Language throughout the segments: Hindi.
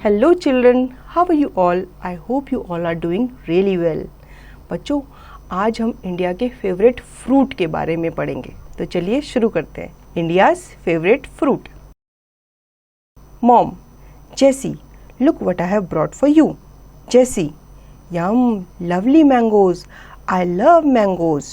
Hello children, how are you all? I hope you all are doing really well. बच्चों, आज हम इंडिया के फेवरेट फ्रूट के बारे में पढ़ेंगे। तो चलिए शुरू करते हैं। India's favourite fruit. Mom, Jessie, look what I have brought for you. Jessie, yum, lovely mangoes. I love mangoes.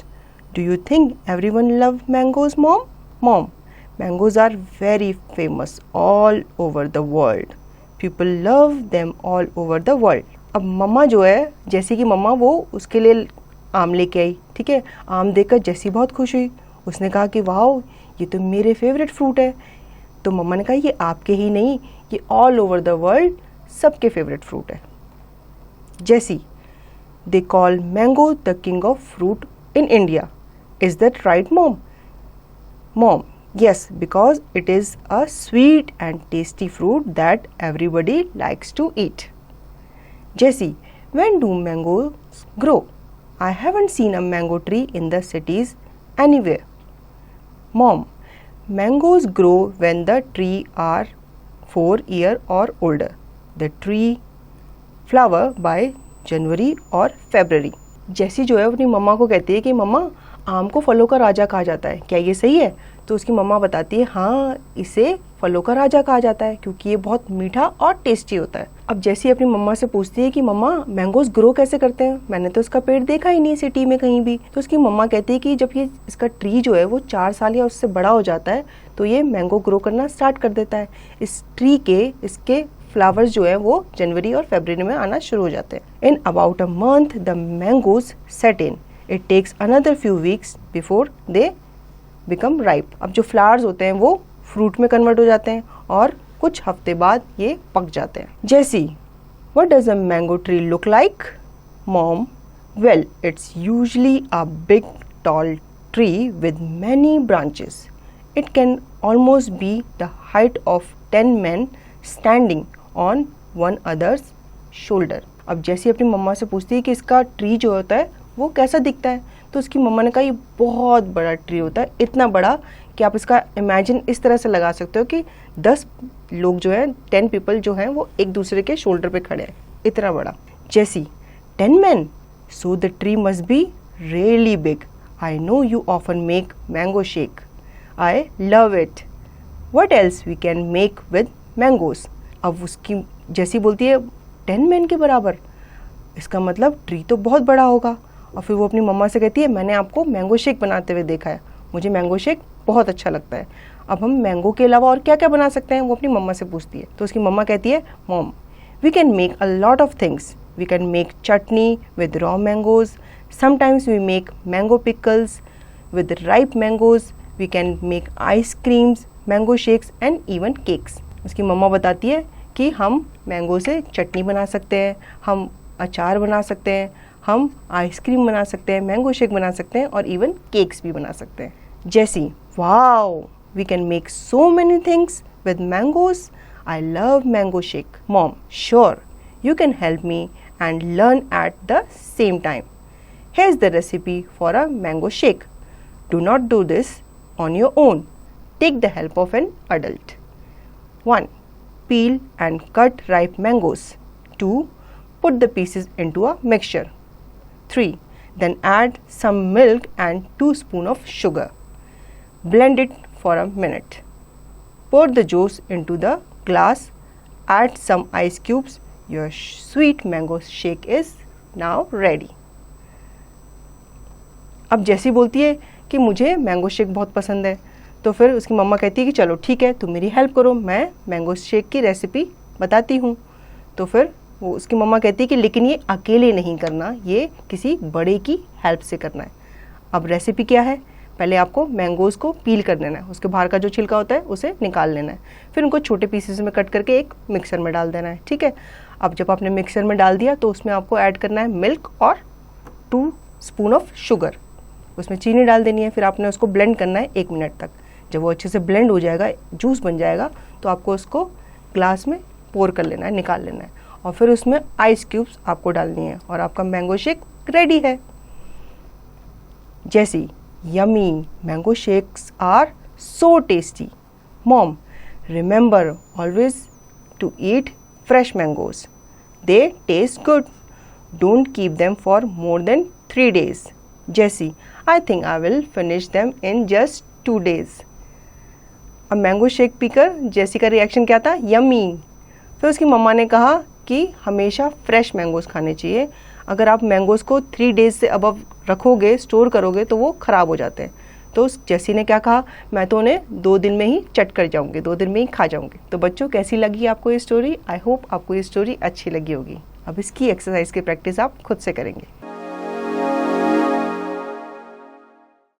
Do you think everyone loves mangoes, Mom? Mom, mangoes are very famous all over the world. People love them all over the world. अब मम्मा जो है, जैसी की मम्मा, वो उसके लिए आम लेके आई। ठीक है, आम देखकर जैसी बहुत खुश हुई। उसने कहा कि वाह, ये तो मेरे फेवरेट फ्रूट है। तो मम्मा ने कहा ये आपके ही नहीं, ये ऑल ओवर द वर्ल्ड सबके फेवरेट फ्रूट है। जैसी, they call mango the king of fruit in India. Is that right mom? Mom, yes, because it is a sweet and tasty fruit that everybody likes to eat. Jessie, when do mangoes grow? I haven't seen a mango tree in the cities anywhere. Mom, mangoes grow when the tree are 4 years or older. The tree flower by January or February. Jessie जो है अपनी मम्मा को कहती है कि मम्मा, आम को फलों का राजा कहा जाता है, क्या ये सही है? तो उसकी मम्मा बताती है हाँ, इसे फलों का राजा कहा जाता है क्योंकि ये बहुत मीठा और टेस्टी होता है। अब जैसी अपनी मम्मा से पूछती है कि मम्मा, मैंगोज ग्रो कैसे करते हैं? मैंने तो इसका पेड़ देखा ही नहीं सिटी में कहीं भी। तो उसकी मम्मा कहती है कि जब ये इसका ट्री जो है वो 4 साल या उससे बड़ा हो जाता है तो ये मैंगो ग्रो करना स्टार्ट कर देता है। इस ट्री के इसके फ्लावर्स जो है वो जनवरी और फरवरी में आना शुरू हो जाते हैं। In about a month the mangoes set in. It takes another few weeks before they become ripe. अब जो फ्लावर्स होते हैं वो फ्रूट में कन्वर्ट हो जाते हैं और कुछ हफ्ते बाद ये पक जाते हैं। जैसी, what does a mango tree look like? Mom, well, it's usually a big tall tree with many branches. It can almost be the height of 10 men standing on one other's shoulder. अब जैसी अपनी मम्मा से पूछती है कि इसका ट्री जो होता है वो कैसा दिखता है, तो उसकी मम्मा ने कहा ये बहुत बड़ा ट्री होता है, इतना बड़ा कि आप इसका इमेजिन इस तरह से लगा सकते हो कि 10 लोग जो हैं, 10 पीपल जो हैं वो एक दूसरे के शोल्डर पे खड़े हैं, इतना बड़ा। जैसी, 10 men, so the tree must be really big. I know you often make mango shake. I love it. What else we can make with mangoes? अब उसकी जैसी बोलती है 10 men के बराबर, इसका मतलब ट्री तो बहुत बड़ा होगा। और फिर वो अपनी मम्मा से कहती है मैंने आपको मैंगो शेक बनाते हुए देखा है, मुझे मैंगो शेक बहुत अच्छा लगता है। अब हम मैंगो के अलावा और क्या क्या बना सकते हैं, वो अपनी मम्मा से पूछती है। तो उसकी मम्मा कहती है mom, we can make a lot of things. We can make chutney with raw mangoes. Sometimes we make mango pickles with ripe mangoes. We can make ice creams, mango shakes and even cakes. उसकी मम्मा बताती है कि हम मैंगो से चटनी बना सकते हैं, हम अचार बना सकते हैं, हम आइसक्रीम बना सकते हैं, मैंगो शेक बना सकते हैं और इवन केक्स भी बना सकते हैं। Jessie, wow, we can make so many things with mangoes. I love mango shake. Mom, sure, you can help me and learn at the same time. Here is the recipe for a mango shake. Do not do this on your own. Take the help of an adult. 1. Peel and cut ripe mangoes. 2. Put the pieces into a mixture. 3. Then add some milk and 2 spoons of sugar. Blend it for a minute. Pour the juice into the glass. Add some ice cubes. Your sweet mango shake is now ready. अब जैसी बोलती है कि मुझे मैंगो शेक बहुत पसंद है, तो फिर उसकी मम्मा कहती है कि चलो ठीक है, तुम मेरी हेल्प करो, मैं मैंगो शेक की रेसिपी बताती हूँ। तो फिर वो उसकी मम्मा कहती है कि लेकिन ये अकेले नहीं करना, ये किसी बड़े की हेल्प से करना है। अब रेसिपी क्या है, पहले आपको मैंगोज़ को पील कर लेना है, उसके बाहर का जो छिलका होता है उसे निकाल लेना है, फिर उनको छोटे पीसेस में कट करके एक मिक्सर में डाल देना है। ठीक है, अब जब आपने मिक्सर में डाल दिया तो उसमें आपको ऐड करना है मिल्क और 2 स्पून ऑफ शुगर, उसमें चीनी डाल देनी है। फिर आपने उसको ब्लेंड करना है 1 मिनट तक। जब वो अच्छे से ब्लेंड हो जाएगा, जूस बन जाएगा, तो आपको उसको ग्लास में पोर कर लेना है, निकाल लेना है, और फिर उसमें आइस क्यूब्स आपको डालनी है और आपका मैंगो शेक रेडी है। Jessie, yummy, mango shakes are so tasty. Mom, remember always to eat fresh mangoes. They taste good. Don't keep them for more than 3 days. Jessie, I think I will finish them in just 2 days. अब मैंगो शेक पीकर जेसी का रिएक्शन क्या था? यम्मी. फिर उसकी मम्मा ने कहा कि हमेशा फ्रेश मैंगोज़ खाने चाहिए. अगर आप मैंगोज़ को 3 डेज़ से अबव रखोगे, स्टोर करोगे तो वो ख़राब हो जाते हैं. तो जेसी ने क्या कहा? मैं तो उन्हें 2 दिन में ही चट कर जाऊंगी, 2 दिन में ही खा जाऊंगी. तो बच्चों, कैसी लगी आपको ये स्टोरी? आई होप आपको ये स्टोरी अच्छी लगी होगी. अब इसकी एक्सरसाइज की प्रैक्टिस आप खुद से करेंगे.